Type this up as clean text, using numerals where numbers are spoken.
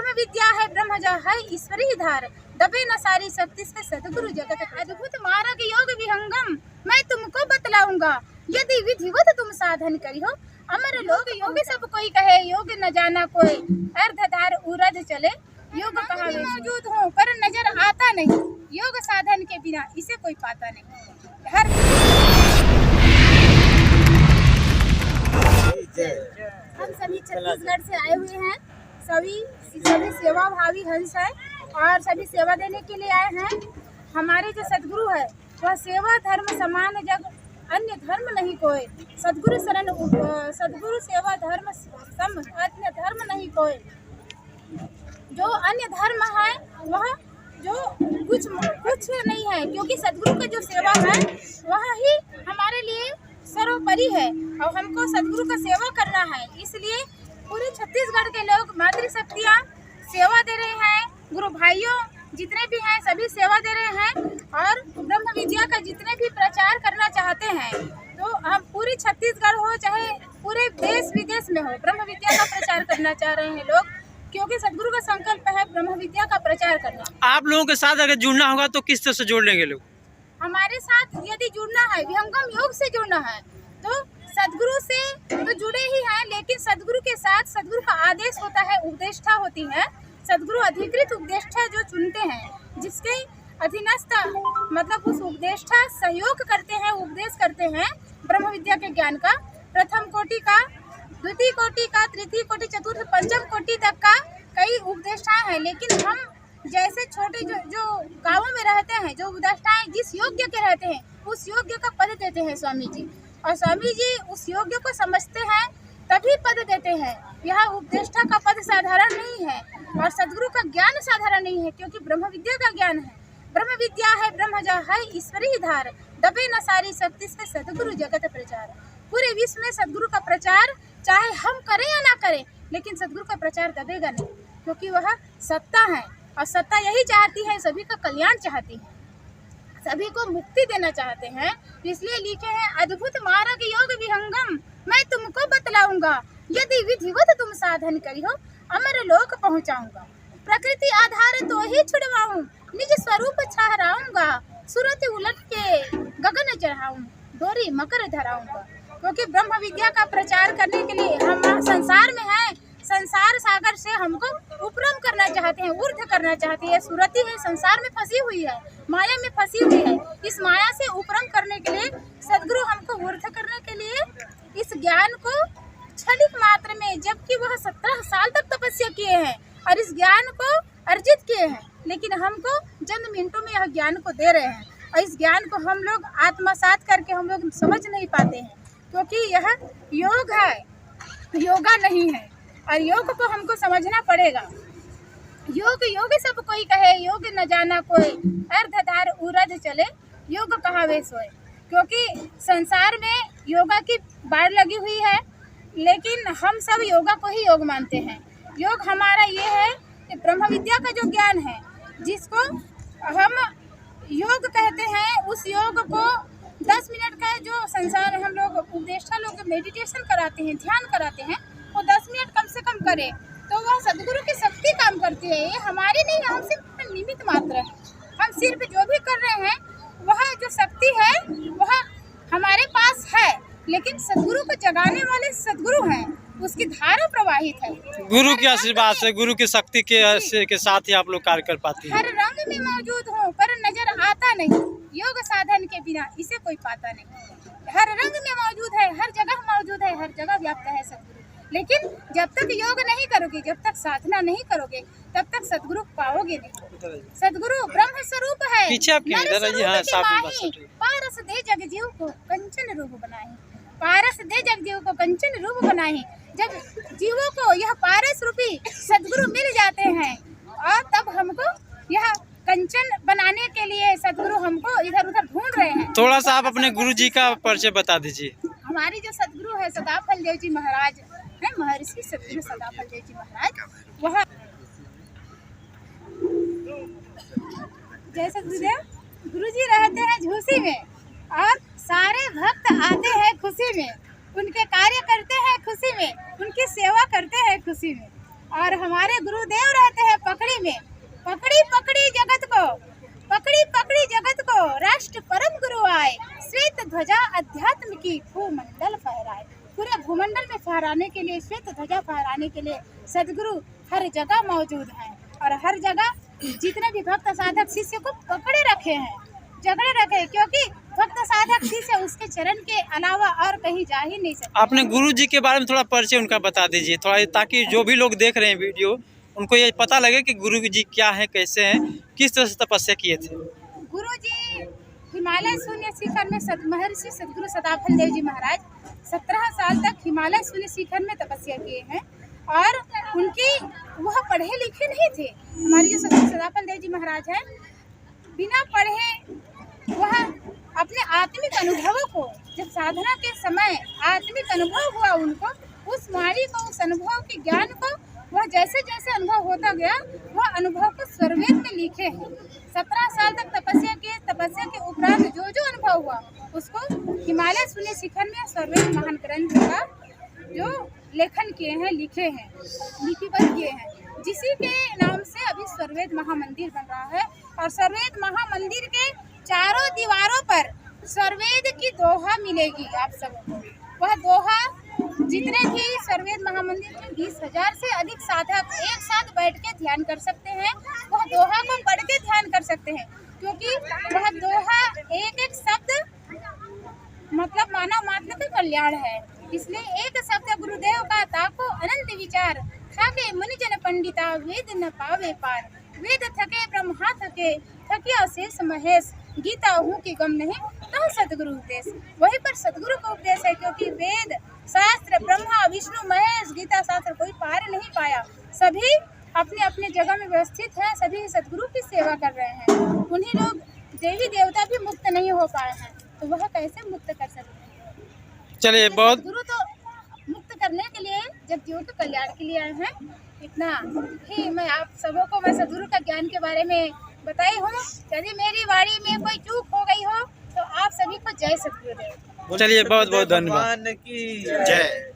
ब्रह्म विद्या है ब्रह्म जो है ईश्वरी धार, दबे न सारी शक्ति से सदगुरु जगत। अद्भुत मार्ग योग विहंगम मैं तुमको बतलाऊंगा, यदि विधिवत तुम साधन करी हो। अमर लोग योग सब कोई कहे, योग न जाना कोई, अर्धधार उरध चले योग कहा मौजूद हूँ पर नजर आता नहीं, योग साधन के बिना इसे कोई पाता नहीं। हर हम सभी छत्तीसगढ़ से आए हुए हैं, सभी सेवा भावी हंस है और सभी सेवा देने के लिए आए हैं। हमारे जो सदगुरु है वह सेवा धर्म समान जग अन्य धर्म नहीं कोई, सदगुरु शरण सदगुरु सेवा धर्म सम अन्य धर्म नहीं कोई। जो अन्य धर्म है वह जो कुछ नहीं है, क्योंकि सदगुरु का जो सेवा है वह ही हमारे लिए सर्वोपरि है और हमको सदगुरु का सेवा करना है। इसलिए पूरे छत्तीसगढ़ के लोग मातृशक्तियाँ सेवा दे रहे हैं, गुरु भाइयों जितने भी हैं सभी सेवा दे रहे हैं और ब्रह्म विद्या का जितने भी प्रचार करना चाहते हैं, तो हम पूरी छत्तीसगढ़ हो चाहे पूरे देश विदेश में हो, ब्रह्म विद्या का प्रचार करना चाह रहे हैं लोग, क्योंकि सदगुरु का संकल्प है ब्रह्म विद्या का प्रचार करना। आप लोगों के साथ अगर जुड़ना होगा तो किस तरह से जोड़ लेंगे लोग? हमारे साथ यदि जुड़ना है, विहंगम योग से जुड़ना है, तो सदगुरु से तो जुड़े ही हैं, लेकिन सदगुरु के साथ सदगुरु का आदेश होता है, उपदेष्टा होती है, सदगुरु अधिकृत उपदेष्टा जो चुनते हैं, जिसके अधीनस्थ मतलब उस उपदेष्टा सहयोग करते हैं, उपदेश करते हैं ब्रह्म विद्या के ज्ञान का, प्रथम कोटि का, द्वितीय कोटि का, तृतीय कोटि, चतुर्थ, पंचम कोटि तक का कई उपदेष्टा हैं। लेकिन हम जैसे छोटे जो गाँवों में रहते हैं, जो उपदेष्टाएं जिस योग्य के रहते हैं उस योग्य का पद देते हैं स्वामी जी, और स्वामी जी उस योग्य को समझते हैं तभी पद देते हैं। यह उपदेष्टा का पद साधारण नहीं है और सदगुरु का ज्ञान साधारण नहीं है, क्योंकि ब्रह्म विद्या का ज्ञान है। ब्रह्म विद्या है ब्रह्म जो है ईश्वरी धार, दबे न सारी शक्ति से सदगुरु जगत प्रचार। पूरे विश्व में सदगुरु का प्रचार चाहे हम करें या ना करें, लेकिन सदगुरु का प्रचार दबेगा नहीं, क्योंकि वह सत्ता है और सत्ता यही चाहती है, सभी का कल्याण चाहती है, सभी को मुक्ति देना चाहते हैं। इसलिए लिखे हैं अद्भुत मार्ग योग विहंगम मैं तुमको बतलाऊंगा, यदि विधिवत तुम साधन करी हो अमर लोक पहुँचाऊंगा। प्रकृति आधार तो ही छुड़वाऊं, निज स्वरूप छहराऊंगा, सूरत उलट के गगन चढ़ाऊं, डोरी मकर धराऊंगा। क्योंकि ब्रह्म विद्या का प्रचार करने के लिए हम संसार में हैं, संसार सागर से हमको उपरम करना चाहते हैं, ऊर्ध्व करना चाहते हैं। सूरती है, संसार में फंसी हुई है, माया में फंसी हुई है। इस माया से उपरम करने के लिए सदगुरु हमको ऊर्ध्व करने के लिए इस ज्ञान को क्षणिक मात्र में, जबकि वह 17 साल तक तपस्या किए हैं और इस ज्ञान को अर्जित किए हैं, लेकिन हमको चंद मिनटों में यह ज्ञान को दे रहे हैं और इस ज्ञान को हम लोग आत्मसात करके हम लोग समझ नहीं पाते हैं, क्योंकि यह योग है, योगा नहीं है और योग को हमको समझना पड़ेगा। योग सब कोई कहे, योग न जाना कोई, अर्धधार उरध चले योग कहावे सोए। क्योंकि संसार में योगा की बाढ़ लगी हुई है, लेकिन हम सब योगा को ही योग मानते हैं। योग हमारा ये है कि ब्रह्म विद्या का जो ज्ञान है, जिसको हम योग कहते हैं, उस योग को 10 मिनट का जो संसार हम लोग उपदेष्टा लोग मेडिटेशन कराते हैं, ध्यान कराते हैं, वो 10 मिनट कम से कम करे तो वह सदगुरु की शक्ति काम करती है। ये हमारी नहीं है, हम सिर्फ निमित्त मात्र है। हम सिर्फ जो भी कर रहे हैं वह जो शक्ति है वह हमारे पास है, लेकिन सदगुरु को जगाने वाले सदगुरु हैं, उसकी धारा प्रवाहित है। गुरु के आशीर्वाद से, गुरु की शक्ति के साथ ही आप लोग कार्य कर पाती हैं। हर रंग में मौजूद हूँ पर नजर आता नहीं, योग साधन के बिना इसे कोई पाता नहीं। हर रंग में मौजूद है, हर जगह मौजूद है, हर जगह व्याप्त है सदगुरु। लेकिन जब तक योग नहीं करोगे, जब तक साधना नहीं करोगे, तब तक सदगुरु पाओगे नहीं। सदगुरु ब्रह्म स्वरूप है, पारस दे जगजीव को कंचन रूप बनाए, पारस दे जगजीव को कंचन रूप बनाए। जब जीवों को यह पारस रूपी सदगुरु मिल जाते हैं और तब हमको यह कंचन बनाने के लिए सदगुरु हमको इधर उधर ढूंढ रहे हैं। थोड़ा सा आप अपने गुरु जी का परिचय बता दीजिए। हमारी जो सदगुरु है सदाफल देव जी महाराज है, महर्षि सदगुरु सदाफल देव जी महाराज, वह जैसे गुरु जी रहते हैं झूसी में और सारे भक्त आते हैं खुशी में, उनके कार्य करते हैं खुशी में, उनकी सेवा करते हैं खुशी में। और हमारे गुरुदेव रहते पकड़ी में पकड़ी पकड़ी जगत को राष्ट्र परम गुरु आए, श्वेत ध्वजा अध्यात्म की भूमंडल फहराए। पूरे भूमंडल में फहराने के लिए, श्वेत ध्वजा फहराने के लिए सदगुरु हर जगह मौजूद हैं और हर जगह जितने भी भक्त साधक शिष्य को पकड़े रखे हैं, जगड़े रखे, क्योंकि भक्त साधक शिष्य उसके चरण के अलावा और कहीं जा ही नहीं सकते। आपने गुरु जी के बारे में थोड़ा परिचय उनका बता दीजिए थोड़ा, ताकि जो भी लोग देख रहे हैं वीडियो उनको ये पता लगे कि गुरु जी क्या है, कैसे हैं, किस तरह से तपस्या किए थे। गुरु जी हिमालय शून्य शिखर में महर्षि सदगुरु सदाफल देव जी महाराज 17 साल तक हिमालय शून्य शिखर में तपस्या किए हैं और उनकी वह पढ़े लिखे नहीं थे। हमारे जो सदगुरु सदाफल देव जी महाराज हैं, बिना पढ़े वह अपने आत्मिक अनुभवों को, जब साधना के समय आत्मिक अनुभव हुआ उनको, उस वाणी को, उस अनुभव के ज्ञान को, वह जैसे जैसे अनुभव होता गया वह अनुभव को स्वरवेद में लिखे हैं। 17 साल तक तपस्या किए, तपस्या के उपरांत जो जो अनुभव हुआ उसको हिमालय शून्य शिखर में स्वरवेद महान ग्रंथ का जो लेखन किए हैं, लिखे हैं, लिपिबद्ध किए हैं, जिसी के नाम से अभी स्वरवेद महामंदिर बन रहा है। और स्वरवेद महामंदिर के चारों दीवारों पर स्वरवेद की दोहा मिलेगी आप सबको। वह दोहा जितने भी स्वरवेद महामंदिर में 20,000 से अधिक साधक एक साथ बैठ के ध्यान कर सकते हैं, वह दोहा को पढ़ के ध्यान कर सकते हैं, क्योंकि वह दोहा एक एक शब्द मतलब मानव मात्र का कल्याण है। इसलिए एक शब्द गुरुदेव का ताको अनंत विचार, थाके मुनिजन पंडिता वेद न पावे पार, वेद थके ब्रह्मा थके थकिया शेष महेश, गीता हूँ कि गम नहीं तो सदगुरु उपदेश। वही पर सदगुरु का उपदेश है, क्योंकि वेद शास्त्र ब्रह्मा विष्णु महेश गीता शास्त्र कोई पार नहीं पाया, सभी अपने अपने जगह में व्यवस्थित हैं, सभी सदगुरु की सेवा कर रहे हैं। उन्हीं लोग देवी देवता भी मुक्त नहीं हो पाए हैं, तो वह कैसे मुक्त कर सकते हैं। चलिए बहुत सदगुरु तो मुक्त करने के लिए, जब जीवों के कल्याण के लिए आए हैं, इतना ही मैं आप सबों को मैं सदगुरु का ज्ञान के बारे में बताई हूँ। यदि मेरी वाणी में कोई चूक हो गई हो तो आप सभी को जय सदगुरुदेव। चलिए बहुत बहुत धन्यवाद। की जय।